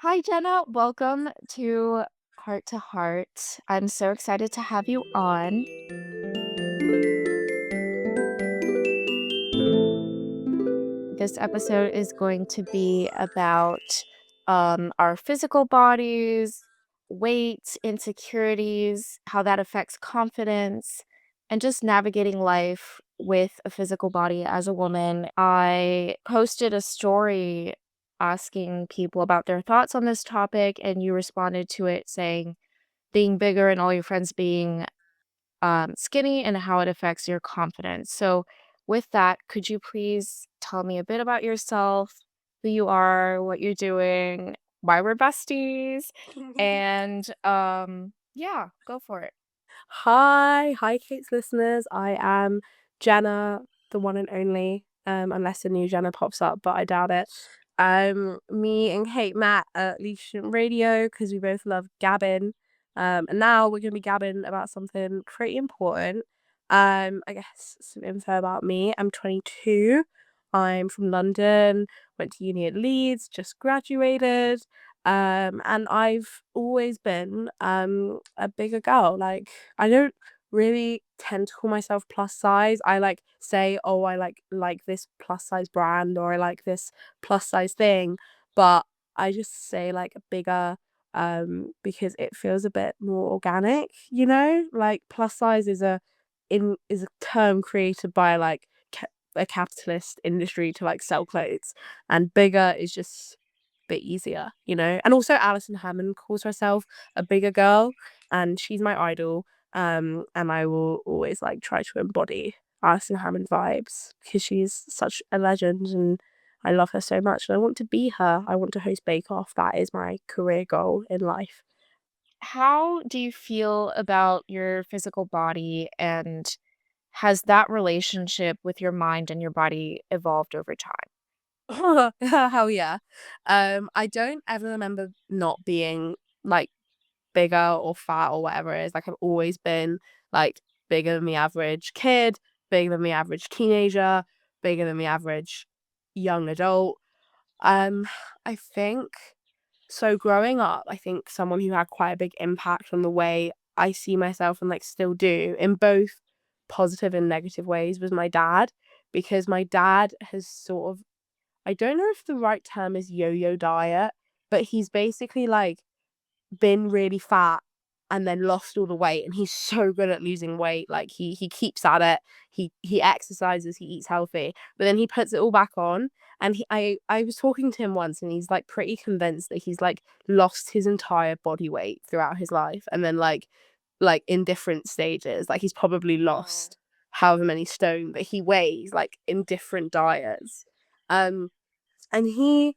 Hi, Jenna. Welcome to Heart to Heart. I'm so excited to have you on. This episode is going to be about our physical bodies, weight, insecurities, how that affects confidence, and just navigating life with a physical body as a woman. I posted a story asking people about their thoughts on this topic, and you responded to it saying being bigger and all your friends being skinny and how it affects your confidence. So, with that, could you please tell me a bit about yourself, who you are, what you're doing, why we're besties, and yeah, go for it. Hi, Kate's listeners. I am Jenna, the one and only. Unless a new Jenna pops up, but I doubt it. Me and Kate met at Leeds Student Radio because we both love gabbing. And now we're gonna be gabbing about something pretty important. I guess some info about me. I'm 22. I'm from London. Went to uni at Leeds. Just graduated. And I've always been a bigger girl. Like I don't really tend to call myself plus size. I say, oh, I like this plus size brand or I like this plus size thing, but I just say like bigger because it feels a bit more organic, you know? Like plus size is a term created by a capitalist industry to like sell clothes, and bigger is just bit easier, you know? And also Alison Hammond calls herself a bigger girl and she's my idol. And I will always like try to embody Alison Hammond vibes because she's such a legend and I love her so much and I want to be her. I want to host Bake Off. That is my career goal in life. How do you feel about your physical body, and has that relationship with your mind and your body evolved over time? Hell yeah. I don't ever remember not being like bigger or fat or whatever it is. Like I've always been like bigger than the average kid, bigger than the average teenager, bigger than the average young adult. Um, I think so growing up, I think someone who had quite a big impact on the way I see myself and like still do in both positive and negative ways was my dad, because my dad has sort of, I don't know if the right term is yo-yo diet, but he's basically like been really fat and then lost all the weight, and he's so good at losing weight. Like he keeps at it. He exercises, he eats healthy, but then he puts it all back on. And I was talking to him once and he's like pretty convinced that he's like lost his entire body weight throughout his life, and then like in different stages. Like he's probably Oh. lost however many stone that he weighs like in different diets. Um and he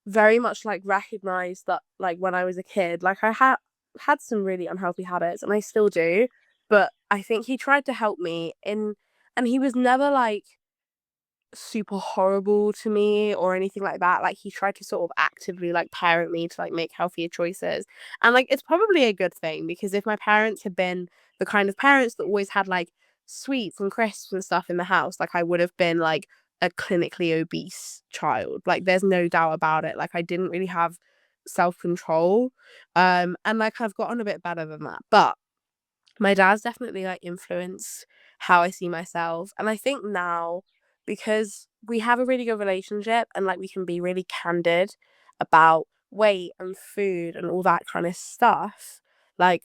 very much like recognized that like when I was a kid, like I had some really unhealthy habits and I still do, but I think he tried to help me in, and he was never like super horrible to me or anything like that. Like he tried to sort of actively like parent me to like make healthier choices. And like it's probably a good thing, because if my parents had been the kind of parents that always had like sweets and crisps and stuff in the house, like I would have been like a clinically obese child. Like there's no doubt about it. Like I didn't really have self-control. And like I've gotten a bit better than that. But my dad's definitely like influenced how I see myself. And I think now, because we have a really good relationship and like we can be really candid about weight and food and all that kind of stuff, like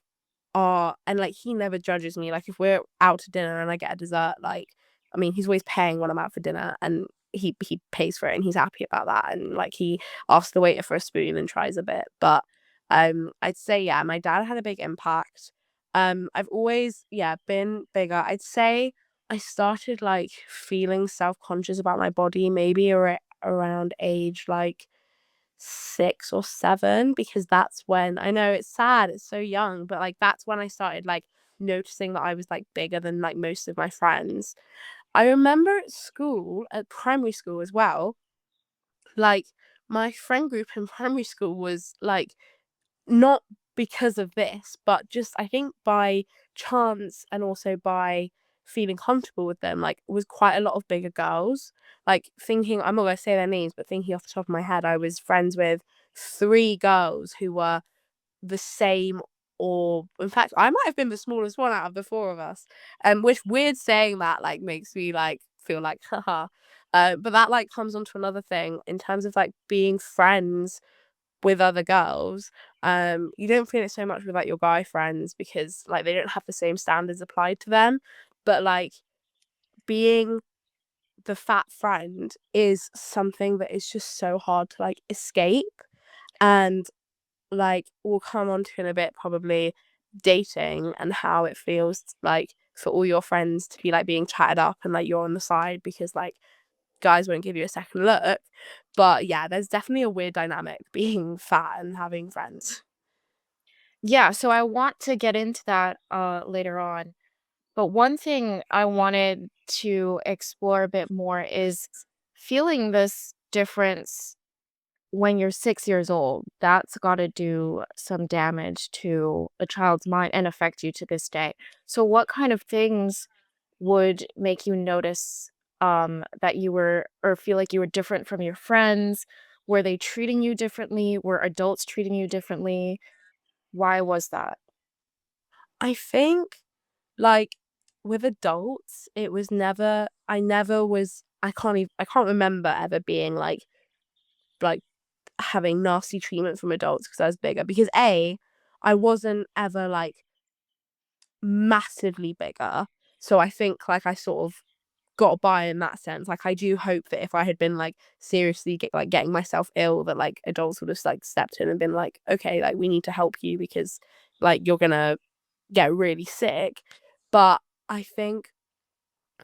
and like he never judges me. Like if we're out to dinner and I get a dessert, like I mean he's always paying when I'm out for dinner, and he pays for it and he's happy about that, and like he asks the waiter for a spoon and tries a bit. But I'd say yeah, my dad had a big impact. I've always, yeah, been bigger. I'd say I started like feeling self-conscious about my body maybe around age like 6 or 7, because that's when, I know it's sad, it's so young, but like that's when I started like noticing that I was like bigger than like most of my friends. I remember at school, at primary school as well, like my friend group in primary school was like not because of this, but just I think by chance and also by feeling comfortable with them, like was quite a lot of bigger girls. Like thinking, I'm not gonna say their names, but thinking off the top of my head, I was friends with three girls who were the same, or in fact I might have been the smallest one out of the four of us. Which weird saying that like makes me like feel like haha. But that like comes onto another thing in terms of like being friends with other girls. You don't feel it so much with like your guy friends because like they don't have the same standards applied to them. But like being the fat friend is something that is just so hard to like escape. And like we'll come on to in a bit probably dating and how it feels like for all your friends to be like being chatted up and like you're on the side because like guys won't give you a second look. But yeah, there's definitely a weird dynamic being fat and having friends. Yeah, so I want to get into that later on. But one thing I wanted to explore a bit more is feeling this difference when you're 6 years old. That's gotta do some damage to a child's mind and affect you to this day. So what kind of things would make you notice, that you were or feel like you were different from your friends? Were they treating you differently? Were adults treating you differently? Why was that? I think like with adults, it was never I never was I can't remember ever being like having nasty treatment from adults because I was bigger. Because I wasn't ever like massively bigger. So I think like I sort of got by in that sense. Like I do hope that if I had been like seriously getting myself ill, that like adults would have like stepped in and been like, okay, like we need to help you because like you're gonna get really sick. But I think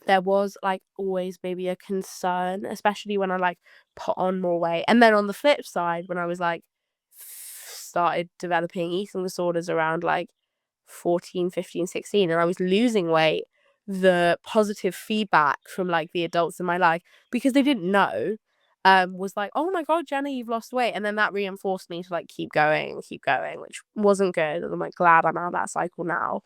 there was like always maybe a concern, especially when I like put on more weight. And then on the flip side, when I was like started developing eating disorders around like 14, 15, 16, and I was losing weight, the positive feedback from like the adults in my life, because they didn't know, was like, oh my God, Jenna, you've lost weight. And then that reinforced me to like keep going, which wasn't good. And I'm like glad I'm out of that cycle now.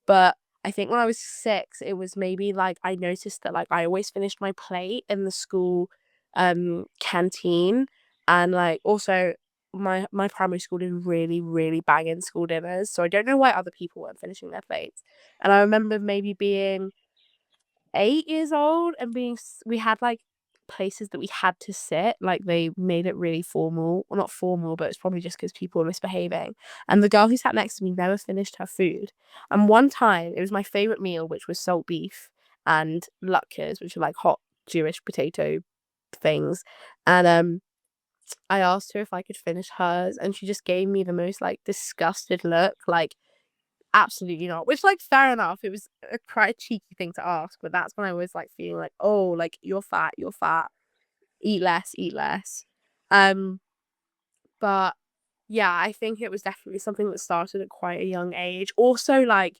But I think when I was 6, it was maybe like I noticed that like I always finished my plate in the school canteen. And like also my primary school did really, really banging school dinners. So I don't know why other people weren't finishing their plates. And I remember maybe being 8 years old and we had like places that we had to sit, like they made it really formal, well not formal, but it's probably just because people were misbehaving. And the girl who sat next to me never finished her food. And one time it was my favorite meal, which was salt beef and latkes, which are like hot Jewish potato things. And I asked her if I could finish hers, and she just gave me the most like disgusted look, like absolutely not. Which, like, fair enough. It was a quite a cheeky thing to ask, but that's when I was like feeling like, oh, like you're fat, you're fat. Eat less, eat less. Um, but yeah, I think it was definitely something that started at quite a young age. Also, like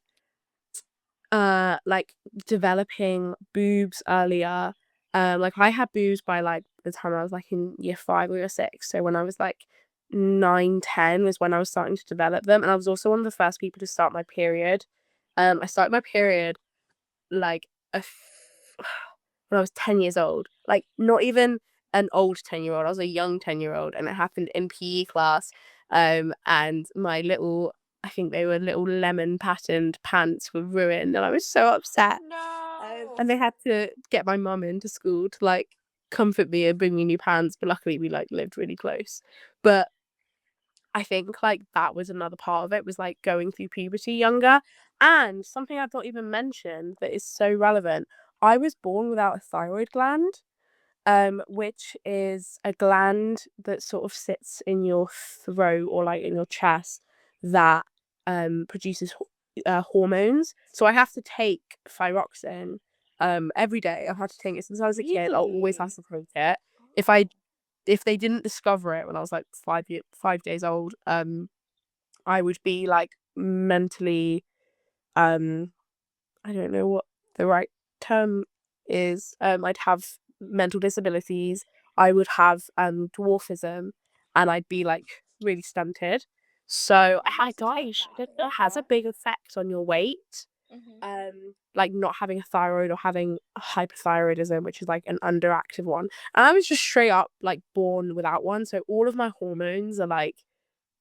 developing boobs earlier. Like I had boobs by like the time I was like in year 5 or year 6. So when I was like 9, 10 was when I was starting to develop them. And I was also one of the first people to start my period. I started my period like when I was 10 years old. Like not even an old 10-year-old. I was a young 10-year-old, and it happened in PE class. And my little, I think they were little lemon patterned pants were ruined, and I was so upset. No. And they had to get my mum into school to like comfort me and bring me new pants, but luckily we like lived really close. But I think like that was another part of it, was like going through puberty younger. And something I've not even mentioned that is so relevant. I was born without a thyroid gland, which is a gland that sort of sits in your throat or like in your chest that produces hormones. So I have to take thyroxine every day. I've had to take it since I was a kid. I'll always Really? have to take it. If they didn't discover it when I was like 5 days old, I would be like mentally, um I don't know what the right term is. I'd have mental disabilities. I would have dwarfism, and I'd be like really stunted. So Oh I my have to take gosh, I that. didn't It know has a that. big effect on your weight. Mhm. like not having a thyroid or having hypothyroidism, which is like an underactive one. And I was just straight up like born without one. So all of my hormones are like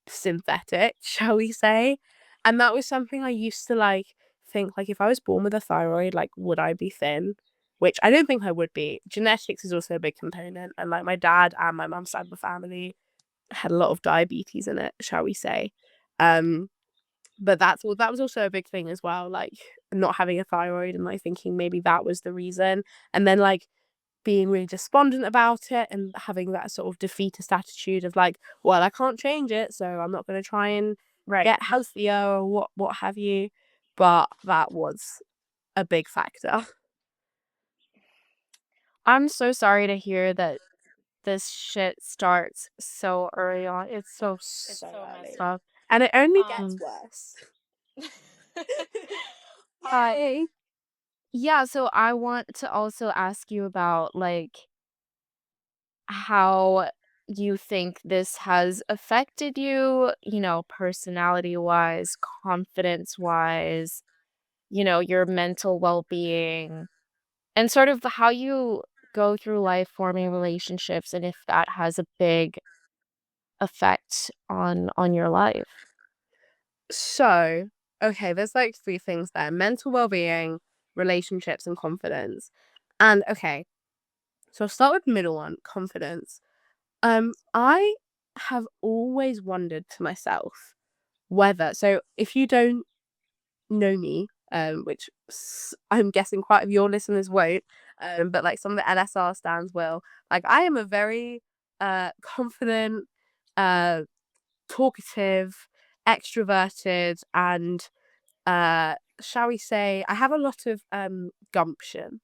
synthetic, shall we say. And that was something I used to like think like if I was born with a thyroid, like would I be thin? Which I don't think I would be. Genetics is also a big component. And like my dad and my mum's side of the family had a lot of diabetes in it, shall we say. Um but that was also a big thing as well, like not having a thyroid and like thinking maybe that was the reason. And then like being really despondent about it and having that sort of defeatist attitude of like, well, I can't change it, so I'm not going to try and Right. get healthier or what have you. But that was a big factor. I'm so sorry to hear that this shit starts so early on. It's So so messed early. up. And it only gets Um, worse. uh, Yay. yeah, so I want to also ask you about like how you think this has affected you, personality wise, confidence wise, your mental well being, and sort of how you go through life forming relationships and if that has a big effect on your life. So, okay, there's like three things there: mental well-being, relationships, and confidence. And okay, so I'll start with the middle one, confidence. I have always wondered to myself whether, so if you don't know me, which I'm guessing quite of your listeners won't, but like some of the LSR stands will, like I am a very confident, uh talkative, extroverted, and shall we say, I have a lot of gumption.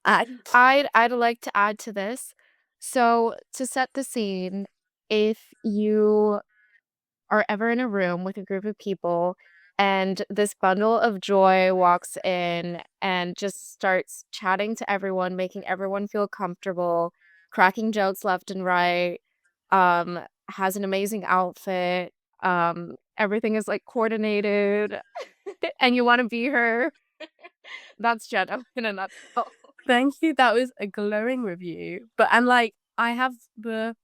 And I'd like to add to this. So, to set the scene, if you are ever in a room with a group of people and this bundle of joy walks in and just starts chatting to everyone, making everyone feel comfortable, cracking jokes left and right, um, has an amazing outfit, everything is like coordinated, and you want to be her, that's Jenna in a nutshell. thank you, that was a glowing review. But and like I have the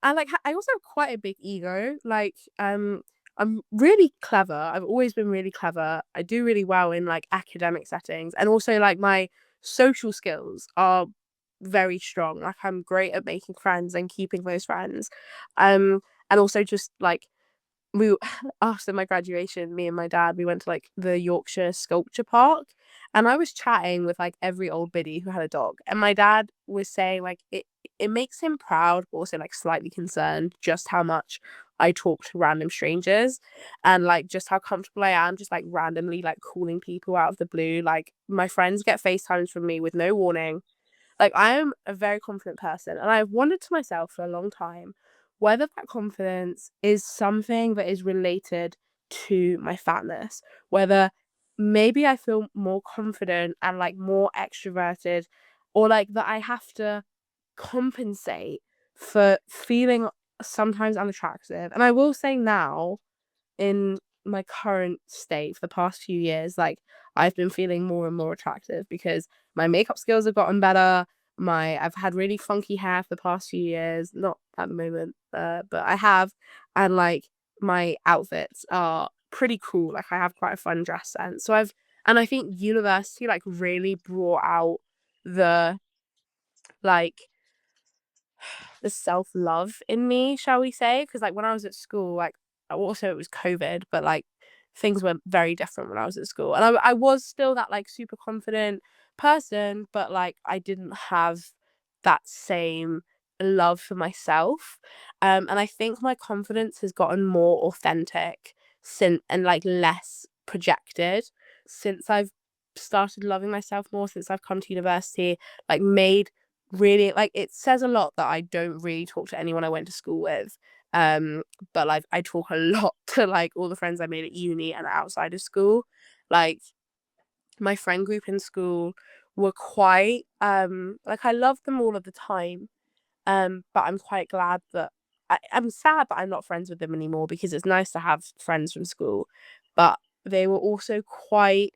I like I also have quite a big ego. Like I'm really clever. I've always been really clever. I do really well in like academic settings, and also like my social skills are very strong. Like I'm great at making friends and keeping those friends. And also just like we after my graduation, me and my dad, we went to like the Yorkshire Sculpture Park, and I was chatting with like every old biddy who had a dog, and my dad was saying like it makes him proud, but also like slightly concerned just how much I talk to random strangers, and like just how comfortable I am just like randomly like calling people out of the blue. Like my friends get FaceTimes from me with no warning. Like I am a very confident person, and I've wondered to myself for a long time whether that confidence is something that is related to my fatness, whether maybe I feel more confident and like more extroverted, or like that I have to compensate for feeling sometimes unattractive. And I will say now, in my current state for the past few years, like I've been feeling more and more attractive because my makeup skills have gotten better. I've had really funky hair for the past few years, not at the moment, but I have, and like my outfits are pretty cool. Like I have quite a fun dress sense. And I think university like really brought out the like the self-love in me, shall we say? Because like when I was at school, like also it was COVID, but like things were very different when I was at school. And I was still that like super confident person, but like I didn't have that same love for myself. And I think my confidence has gotten more authentic since, and like less projected since I've started loving myself more, since I've come to university, like made really like it says a lot that I don't really talk to anyone I went to school with. Um, but like I talk a lot to like all the friends I made at uni and outside of school. Like my friend group in school were quite like I love them all of the time. But I'm quite glad that I'm sad that I'm not friends with them anymore because it's nice to have friends from school. But they were also quite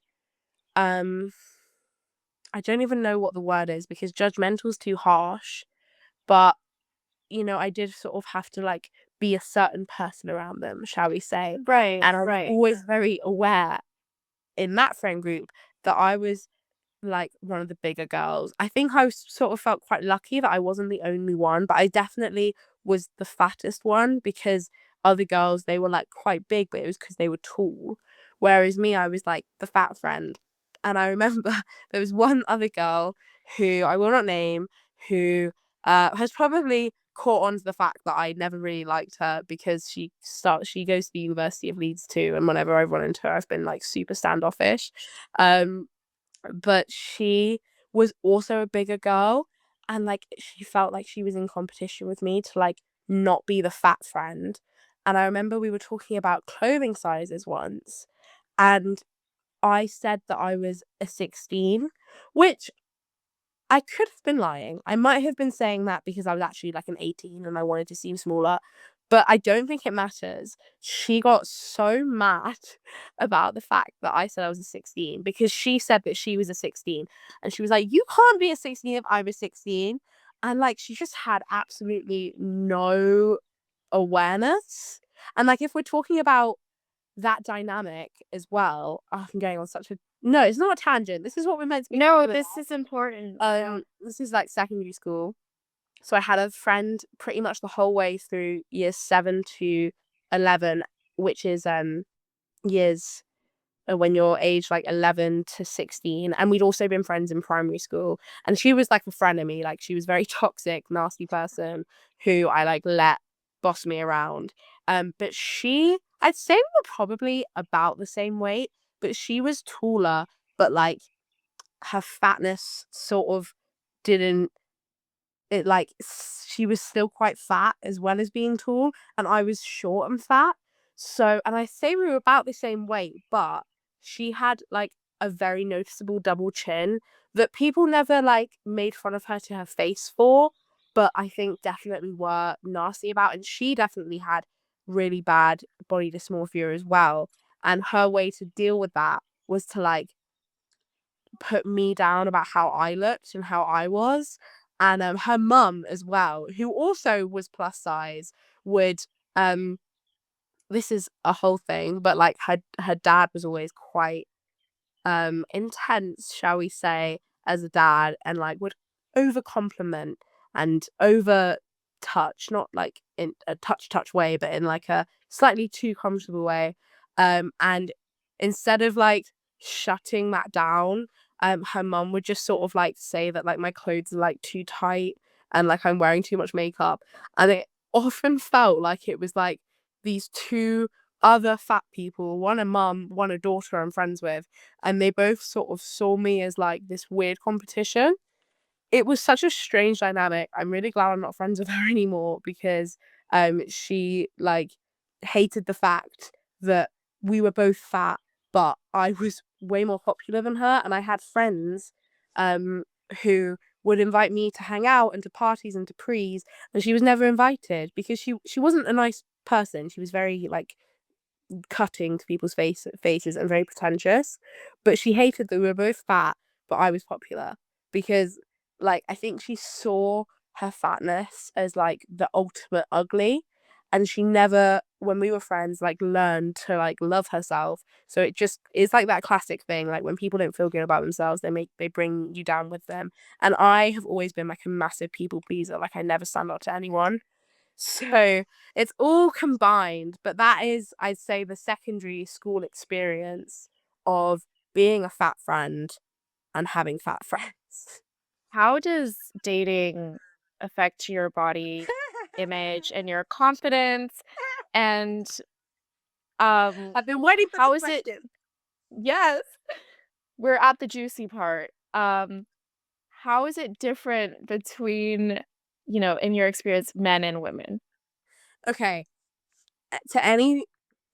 I don't even know what the word is because judgmental is too harsh, but I did sort of have to like be a certain person around them, shall we say. Right, And I was right. always very aware in that friend group that I was like one of the bigger girls. I think I sort of felt quite lucky that I wasn't the only one, but I definitely was the fattest one because other girls, they were like quite big, but it was because they were tall. Whereas me, I was like the fat friend. And I remember there was one other girl who I will not name who has probably caught on to the fact that I never really liked her because she goes to the University of Leeds too, and whenever I've run into her, I've been like super standoffish. Um, but she was also a bigger girl, and like she felt like she was in competition with me to like not be the fat friend. And I remember we were talking about clothing sizes once, and I said that I was a 16, which I could have been lying. I might have been saying that because I was actually like an 18 and I wanted to seem smaller, but I don't think it matters. She got so mad about the fact that I said I was a 16 because she said that she was a 16 and she was like, "You can't be a 16 if I'm a 16." And like she just had absolutely no awareness. And like if we're talking about that dynamic as well, oh, I'm going on such a no, it's not a tangent. This is what we're meant to be No, talking this about. is important. This is like secondary school. So I had a friend pretty much the whole way through years 7 to 11, which is years when you're aged like 11 to 16. And we'd also been friends in primary school. And she was like a frenemy. Like she was very toxic, nasty person who I like let boss me around. But I'd say we were probably about the same weight, but she was taller, but like her fatness sort of didn't it like she was still quite fat as well as being tall, and I was short and fat. So, and I say we were about the same weight, but she had like a very noticeable double chin that people never like made fun of her to her face for, but I think definitely were nasty about. And she definitely had really bad body dysmorphia as well. And her way to deal with that was to like put me down about how I looked and how I was. And her mum as well, who also was plus size, would um this is a whole thing, but like her dad was always quite intense, shall we say, as a dad, and like would over compliment and over touch, not like in a touch way, but in like a slightly too comfortable way. And instead of like shutting that down, her mum would just sort of like say that like my clothes are like too tight and like I'm wearing too much makeup. And it often felt like it was like these two other fat people, one a mum, one a daughter I'm friends with, and they both sort of saw me as like this weird competition. It was such a strange dynamic. I'm really glad I'm not friends with her anymore because she like hated the fact that we were both fat, but I was way more popular than her, and I had friends um who would invite me to hang out and to parties and to prees, and she was never invited because she wasn't a nice person. She was very like cutting to people's faces and very pretentious. But she hated that we were both fat, but I was popular because, like, I think she saw her fatness as like the ultimate ugly, and she never, when we were friends, like learned to like love herself. So it just is like that classic thing, like when people don't feel good about themselves, they bring you down with them. And I have always been like a massive people pleaser. Like I never stand up to anyone. So it's all combined, but that is, I'd say, the secondary school experience of being a fat friend and having fat friends. How does dating affect your body image and your confidence? And I've been waiting for how this is it question. yes, we're at the juicy part. How is it different between, in your experience, men and women? Okay, to any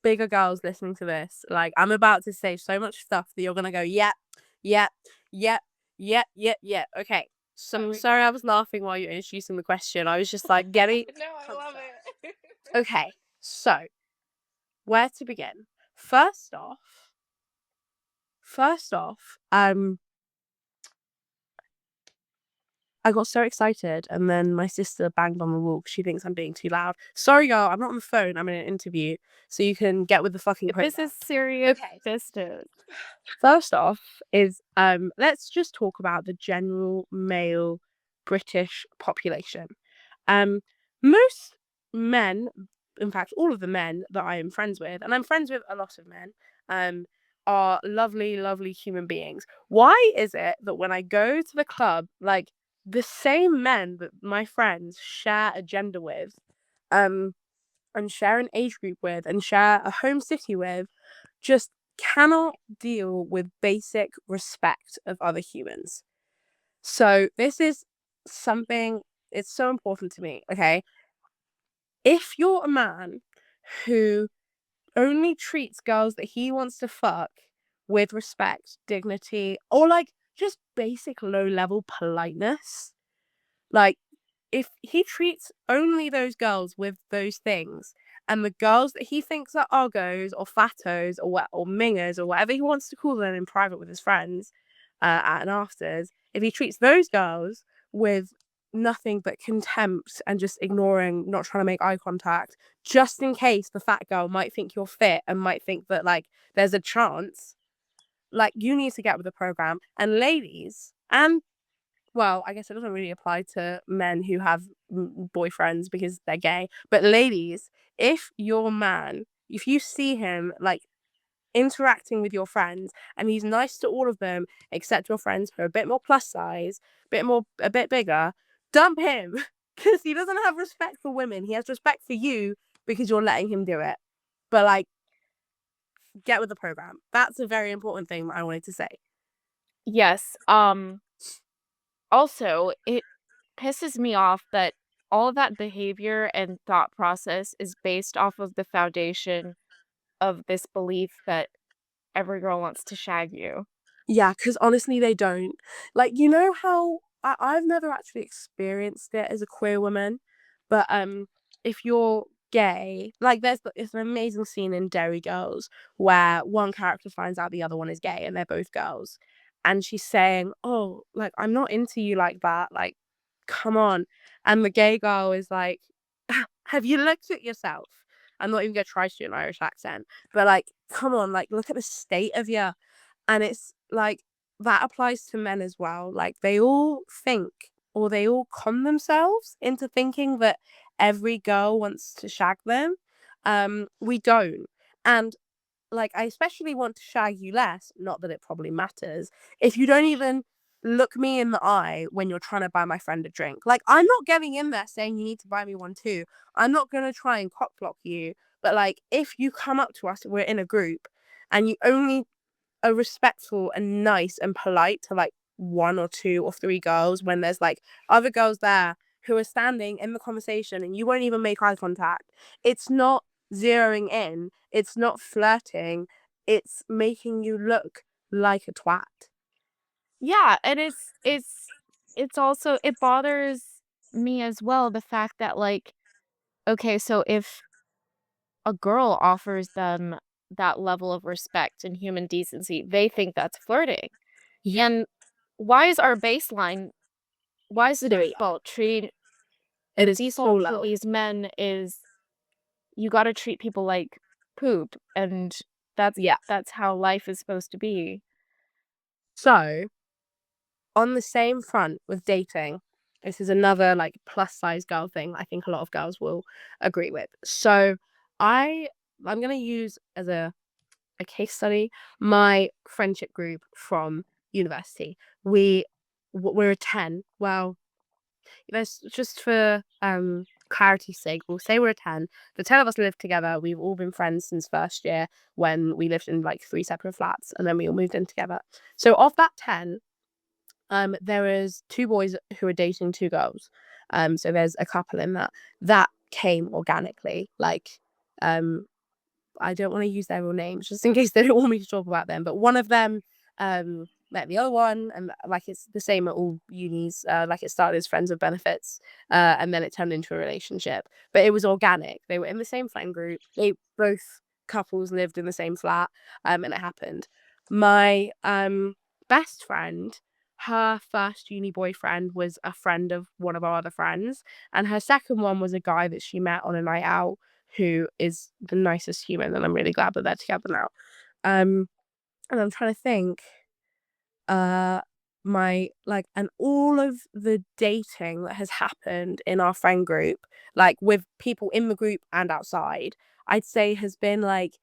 bigger girls listening to this, like I'm about to say so much stuff that you're gonna go, yep, yep, yep, yep, yep, yep. Okay. So I'm sorry I was laughing while you're introducing the question. I was just like getting No, I pumped love up. it. Okay, so where to begin? First off, first off, I got so excited, and then my sister banged on the wall because she thinks I'm being too loud. Sorry, girl, I'm not on the phone. I'm in an interview, so you can get with the fucking This program. is serious Okay. business. First off is let's just talk about the general male British population. Most men, in fact, all of the men that I am friends with, and I'm friends with a lot of men, are lovely, lovely human beings. Why is it that when I go to the club, like the same men that my friends share a gender with, and share an age group with, and share a home city with, just cannot deal with basic respect of other humans? So this is something, it's so important to me, okay? If you're a man who only treats girls that he wants to fuck with respect, dignity, or like just basic low level politeness, like if he treats only those girls with those things, and the girls that he thinks are uggos or fatos or mingers or whatever he wants to call them in private with his friends, at and afters, if he treats those girls with nothing but contempt and just ignoring, not trying to make eye contact, just in case the fat girl might think you're fit and might think that like there's a chance, like you need to get with the program. And ladies, and well, I guess it doesn't really apply to men who have boyfriends because they're gay. But ladies, if your man, if you see him like interacting with your friends and he's nice to all of them except your friends who are a bit more plus size, a bit bigger, dump him because he doesn't have respect for women. He has respect for you because you're letting him do it. But like, get with the program. That's a very important thing that I wanted to say. Yes. Also, it pisses me off that all of that behavior and thought process is based off of the foundation of this belief that every girl wants to shag you. Yeah, because honestly, they don't. Like, you know how I've never actually experienced it as a queer woman, but if you're gay, like it's an amazing scene in Derry Girls where one character finds out the other one is gay and they're both girls, and she's saying, "Oh, like I'm not into you like that. Like, come on," and the gay girl is like, "Have you looked at yourself?" I'm not even gonna try to do an Irish accent, but like, come on, like look at the state of you. And it's like that applies to men as well. Like they all think, or they all con themselves into thinking that every girl wants to shag them. We don't. And like I especially want to shag you less, not that it probably matters, if you don't even look me in the eye when you're trying to buy my friend a drink. Like I'm not getting in there saying you need to buy me one too. I'm not gonna try and cock block you. But like if you come up to us, we're in a group, and you only are respectful and nice and polite to like one or two or three girls when there's like other girls there who are standing in the conversation and you won't even make eye contact. It's not zeroing in, it's not flirting, it's making you look like a twat. Yeah, and it's also it bothers me as well the fact that like okay, so if a girl offers them that level of respect and human decency, they think that's flirting. Yeah. And why is our baseline why is the So default treat it is so default for low. these men is you gotta treat people like poop, and Yeah. that's how life is supposed to be. So on the same front with dating, this is another like plus size girl thing I think a lot of girls will agree with. So I I'm gonna use as a case study my friendship group from university. We're a 10. Well, let's just for clarity's sake, we'll say we're a 10. The 10 of us live together. We've all been friends since first year when we lived in like 3 separate flats and then we all moved in together. So of that 10, there is 2 boys who are dating 2 girls. So there's a couple in that. That came organically. Like, I don't want to use their real names just in case they don't want me to talk about them. But one of them met the other one, and like it's the same at all unis. Like it started as friends with benefits, and then it turned into a relationship. But it was organic. They were in the same friend group. They both couples lived in the same flat, and it happened. My best friend, her first uni boyfriend was a friend of one of our other friends, and her second one was a guy that she met on a night out who is the nicest human, and I'm really glad that they're together now. Um, and I'm trying to think, uh, and all of the dating that has happened in our friend group, like with people in the group and outside, I'd say has been like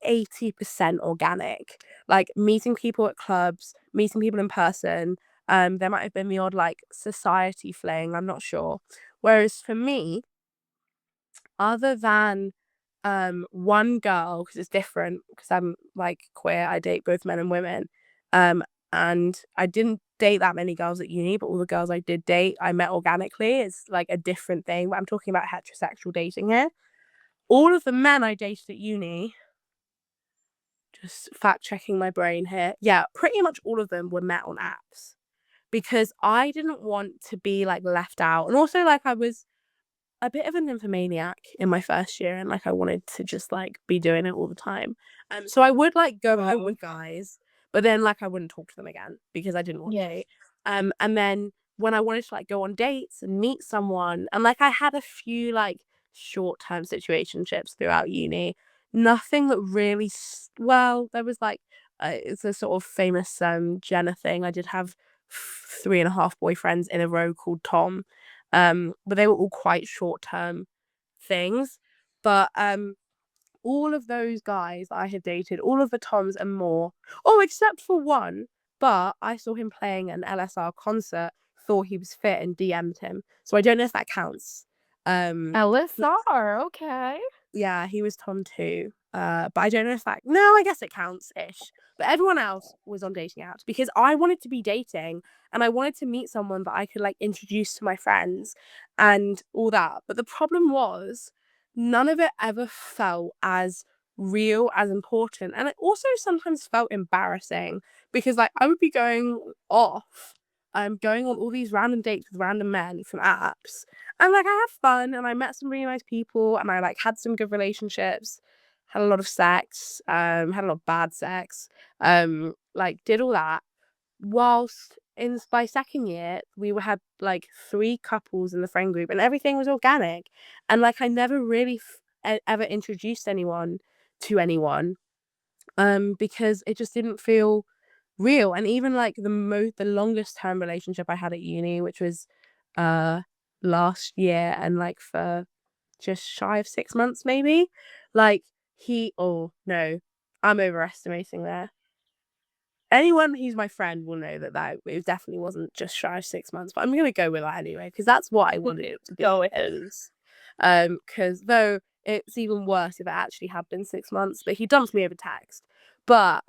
80% organic. Like meeting people at clubs, meeting people in person. There might have been the odd like society fling, I'm not sure. Whereas for me, other than one girl, because it's different, because I'm like queer, I date both men and women. Um, and I didn't date that many girls at uni, but all the girls I did date, I met organically. It's like a different thing, but I'm talking about heterosexual dating here. All of the men I dated at uni, just fact checking my brain here. Yeah, pretty much all of them were met on apps because I didn't want to be like left out. And also, like, I was a bit of a nymphomaniac in my first year and like I wanted to just like be doing it all the time. So I would like go out with guys, but then like I wouldn't talk to them again because I didn't want Yeah. to. And then when I wanted to like go on dates and meet someone, and like I had a few like short-term situationships throughout uni, nothing that really well, there was like it's a sort of famous Jenna thing. I did have 3.5 boyfriends in a row called Tom, but they were all quite short-term things. But all of those guys I had dated, all of the Toms and more, oh, except for one, but I saw him playing an LSR concert, thought he was fit and DM'd him. So I don't know if that counts. Um, LSR, okay. yeah, he was Tom too. But I don't know if that. No, I guess it counts ish. But everyone else was on dating apps because I wanted to be dating and I wanted to meet someone that I could like introduce to my friends and all that. But the problem was none of it ever felt as real, as important. And it also sometimes felt embarrassing because like I would be going off. I'm going on all these random dates with random men from apps, and like I had fun and I met some really nice people and I like had some good relationships, had a lot of sex, had a lot of bad sex, like did all that. Whilst in by second year, had like 3 couples in the friend group and everything was organic. And like I never really ever introduced anyone to anyone, because it just didn't feel real. And even like the longest term relationship I had at uni, which was uh last year and like for just shy of 6 months maybe, like oh no, I'm overestimating there. Anyone who's my friend will know that it definitely wasn't just shy of 6 months, but I'm gonna go with that anyway because that's what I wanted it to go as. Because though it's even worse if it actually had been 6 months, but he dumped me over text. But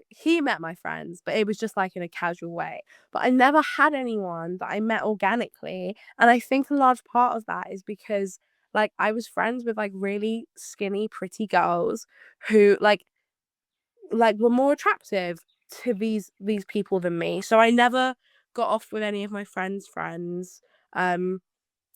he met my friends, but it was just like in a casual way. But I never had anyone that I met organically, and I think a large part of that is because like I was friends with like really skinny, pretty girls who like were more attractive to these people than me. So I never got off with any of my friends' friends. Um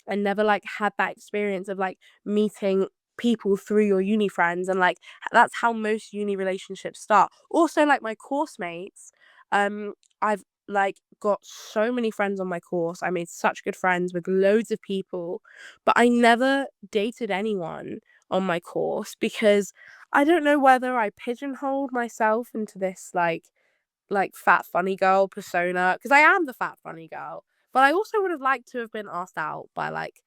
I never like had that experience of like meeting people through your uni friends, and like that's how most uni relationships start. Also like my course mates, I've like got so many friends on my course. I made such good friends with loads of people, but I never dated anyone on my course because I don't know whether I pigeonholed myself into this like fat funny girl persona because I am the fat funny girl, but I also would have liked to have been asked out by like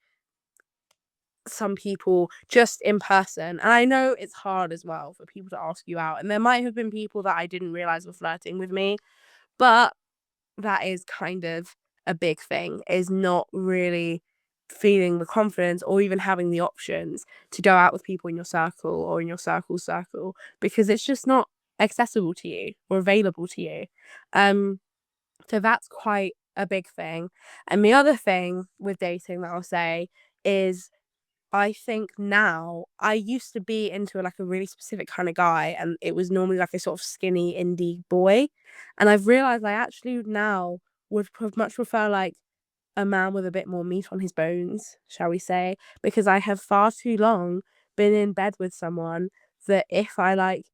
some people just in person. And I know it's hard as well for people to ask you out, and there might have been people that I didn't realize were flirting with me, but that is kind of a big thing, is not really feeling the confidence or even having the options to go out with people in your circle or in your circle because it's just not accessible to you or available to you. So that's quite a big thing. And the other thing with dating that I'll say is I think now I used to be into like a really specific kind of guy, and it was normally like a sort of skinny indie boy. And I've realized I actually now would much prefer like a man with a bit more meat on his bones, shall we say, because I have far too long been in bed with someone that if I like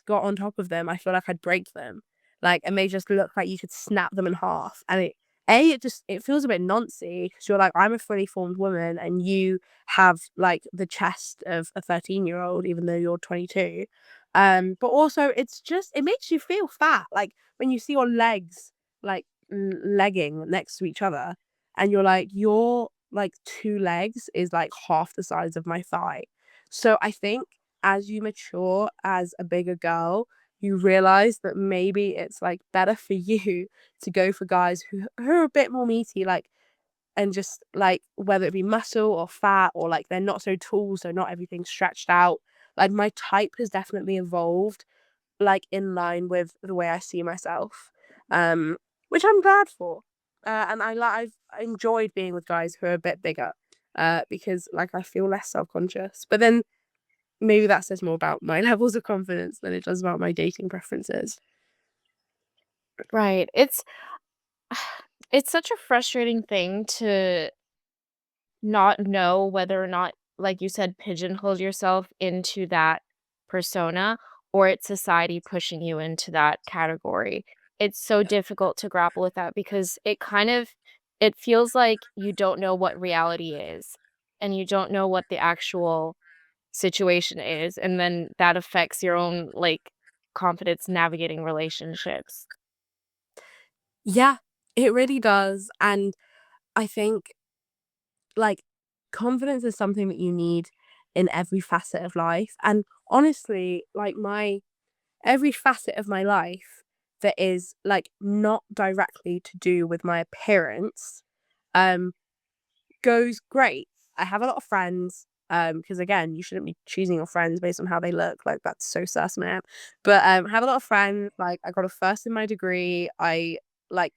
got on top of them, I feel like I'd break them. Like, and they just look like you could snap them in half. And it feels a bit noncy because you're like, I'm a fully formed woman and you have like the chest of a 13-year-old, even though you're 22. But also it makes you feel fat. Like when you see your legs like legging next to each other and you're like, your like two legs is like half the size of my thigh. So I think as you mature as a bigger girl, you realize that maybe it's like better for you to go for guys who are a bit more meaty, like, and just like whether it be muscle or fat or like they're not so tall, so not everything's stretched out. Like my type has definitely evolved, like in line with the way I see myself, um, which I'm glad for. And I've enjoyed being with guys who are a bit bigger, because like I feel less self conscious. But then maybe that says more about my levels of confidence than it does about my dating preferences. Right. It's such a frustrating thing to not know whether or not, like you said, pigeonhole yourself into that persona, or it's society pushing you into that category. It's so difficult to grapple with that because it feels like you don't know what reality is, and you don't know what the actual situation is, and then that affects your own, like, confidence navigating relationships. Yeah, it really does. And I think like confidence is something that you need in every facet of life. And honestly, like my every facet of my life that is like not directly to do with my appearance um goes great. I have a lot of friends, because again, you shouldn't be choosing your friends based on how they look. Like that's so sus, man. But I have a lot of friends. Like I got a first in my degree. I like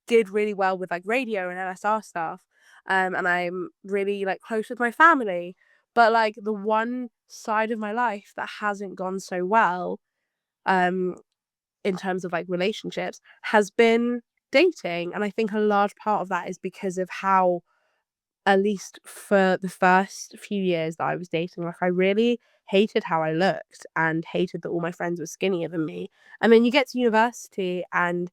did really well with like radio and LSR stuff. And I'm really like close with my family. But like the one side of my life that hasn't gone so well, um, in terms of like relationships, has been dating. And I think a large part of that is because of how, at least for the first few years that I was dating, like I really hated how I looked and hated that all my friends were skinnier than me. And then you get to university and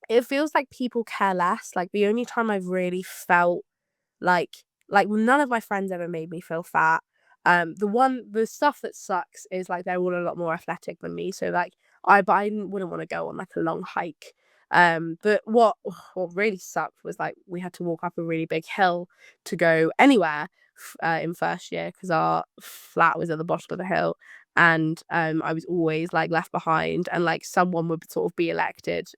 it feels like people care less. Like the only time I've really felt like none of my friends ever made me feel fat. The stuff that sucks is like they're all a lot more athletic than me. So like I wouldn't want to go on like a long hike. But what really sucked was like we had to walk up a really big hill to go anywhere in first year because our flat was at the bottom of the hill. And I was always like left behind, and like someone would sort of be elected,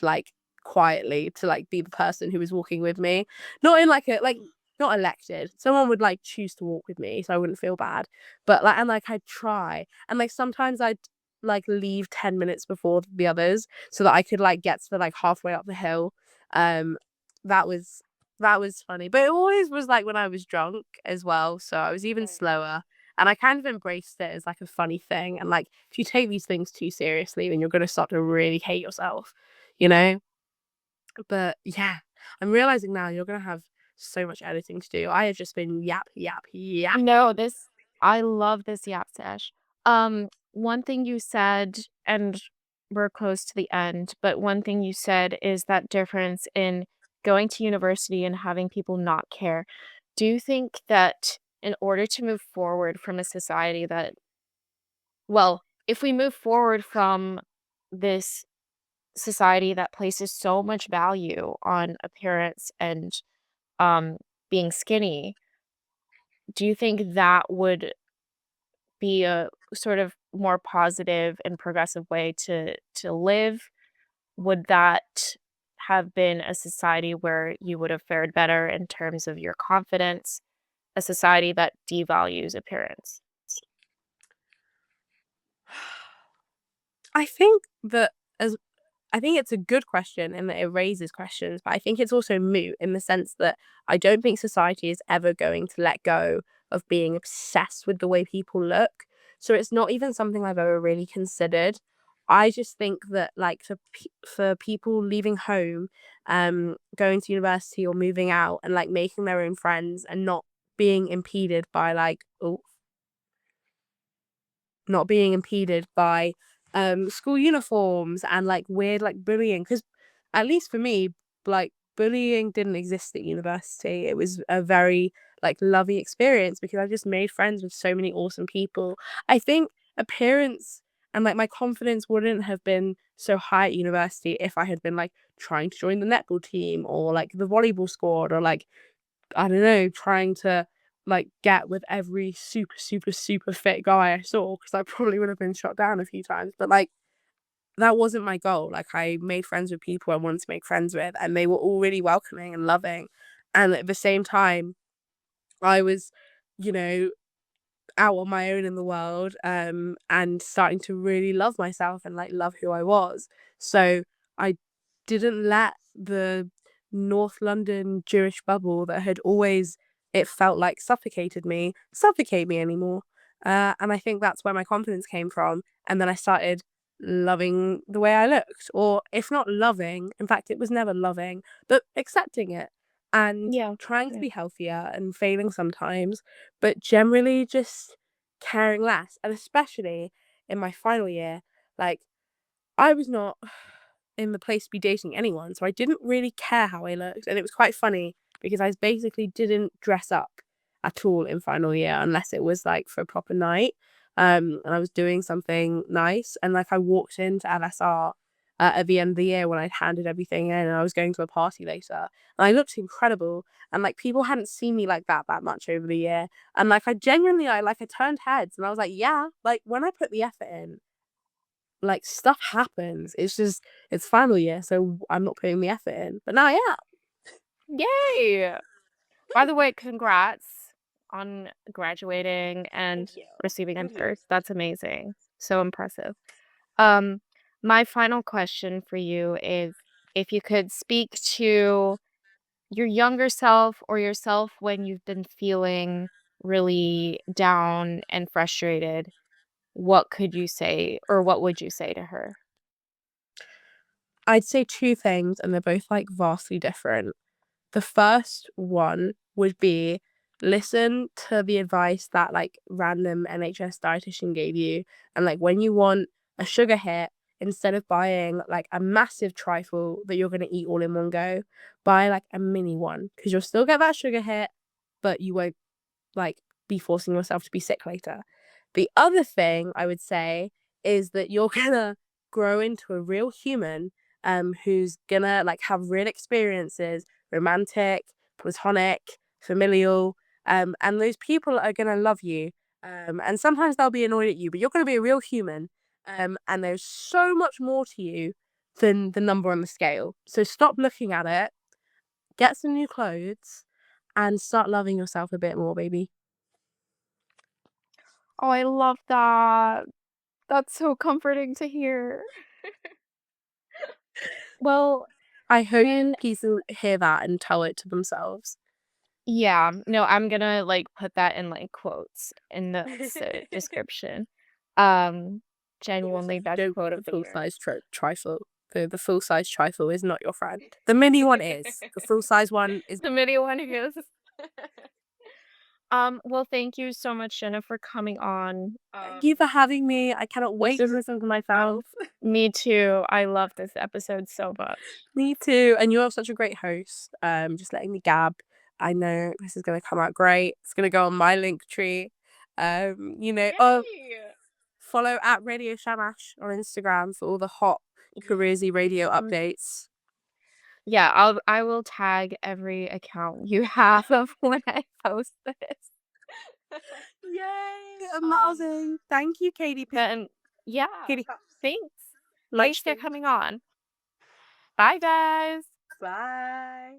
like quietly, to like be the person who was walking with me, not in like a like not elected. Someone would like choose to walk with me so I wouldn't feel bad. But like and like I'd try. And like sometimes I'd like leave 10 minutes before the others so that I could like get to like halfway up the hill. Um that was that was funny. But it always was like when I was drunk as well. So I was even Right. slower. And I kind of embraced it as like a funny thing. And like if you take these things too seriously, then you're gonna start to really hate yourself, you know? But yeah, I'm realizing now you're gonna have so much editing to do. I have just been yap, yap, yap. No, this I love this yap sesh. One thing you said, and we're close to the end, but one thing you said is that difference in going to university and having people not care. Do you think that in order to move forward from a society that, well, if we move forward from this society that places so much value on appearance and um being skinny, do you think that would be a sort of more positive and progressive way to live? Would that have been a society where you would have fared better in terms of your confidence, a society that devalues appearance? I think that as I think it's a good question and that it raises questions, but I think it's also moot in the sense that I don't think society is ever going to let go of being obsessed with the way people look. So it's not even something I've ever really considered. I just think that like for people leaving home, going to university or moving out and like making their own friends and not being impeded by like not being impeded by school uniforms and like weird like bullying. Because at least for me, like bullying didn't exist at university. It was a very like lovely experience because I just made friends with so many awesome people. I think appearance and like my confidence wouldn't have been so high at university if I had been like trying to join the netball team or like the volleyball squad or like I don't know, trying to like get with every super, super, super fit guy I saw because I probably would have been shot down a few times. But like that wasn't my goal. Like I made friends with people I wanted to make friends with, and they were all really welcoming and loving. And at the same time, I was, you know, out on my own in the world, and starting to really love myself and like love who I was. So I didn't let the North London Jewish bubble that had always, it felt like, suffocate me anymore. And I think that's where my confidence came from. And then I started loving the way I looked, or if not loving, in fact, it was never loving, but accepting it and Yeah. trying to Yeah. be healthier and failing sometimes, but generally just caring less. And especially in my final year, like I was not in the place to be dating anyone, so I didn't really care how I looked. And it was quite funny because I basically didn't dress up at all in final year unless it was like for a proper night. And I was doing something nice. And like I walked into LSR at the end of the year when I'd handed everything in and I was going to a party later. And I looked incredible. And like people hadn't seen me like that much over the year. And like I genuinely, I turned heads and I was like, yeah, like when I put the effort in, like stuff happens. It's just it's final year, so I'm not putting the effort in. But now I am. Yay! By the way, congrats on graduating Thank and you. receiving a Mhm. nurse. That's amazing. So impressive. Um, my final question for you is if you could speak to your younger self or yourself when you've been feeling really down and frustrated, what could you say or what would you say to her? I'd say two things, and they're both like vastly different. The first one would be listen to the advice that like random NHS dietitian gave you. And like when you want a sugar hit, instead of buying like a massive trifle that you're gonna eat all in one go, buy like a mini one. Because you'll still get that sugar hit, but you won't like be forcing yourself to be sick later. The other thing I would say is that you're gonna grow into a real human who's gonna like have real experiences, romantic, platonic, familial, and those people are gonna love you. And sometimes they'll be annoyed at you, but you're gonna be a real human. And there's so much more to you than the number on the scale. So stop looking at it, get some new clothes, and start loving yourself a bit more, baby. Oh, I love that. That's so comforting to hear. Well, I hope and people hear that and tell it to themselves. yeah, no, I'm gonna like put that in like quotes in the description. Um, Genuinely best Don't quote the of the full year. size trifle. The full size trifle is not your friend. The mini one is. The full size one is. The mini one is. Well, thank you so much, Jenna, for coming on. Thank you for having me. I cannot This wait to is listen to myself. me too. I love this episode so much. Me too. And you're such a great host. Just letting me gab. I know this is gonna come out great. It's gonna go on my link tree. Oh, Yay! follow at Radio Shamash on Instagram for all the hot careersy radio Mm, updates. yeah, I will tag every account you have of when I post this. Yay! Um, Amazing. Thank you, then yeah, Katie. thanks. Light Thanks for stream. coming on. Bye, guys. Bye.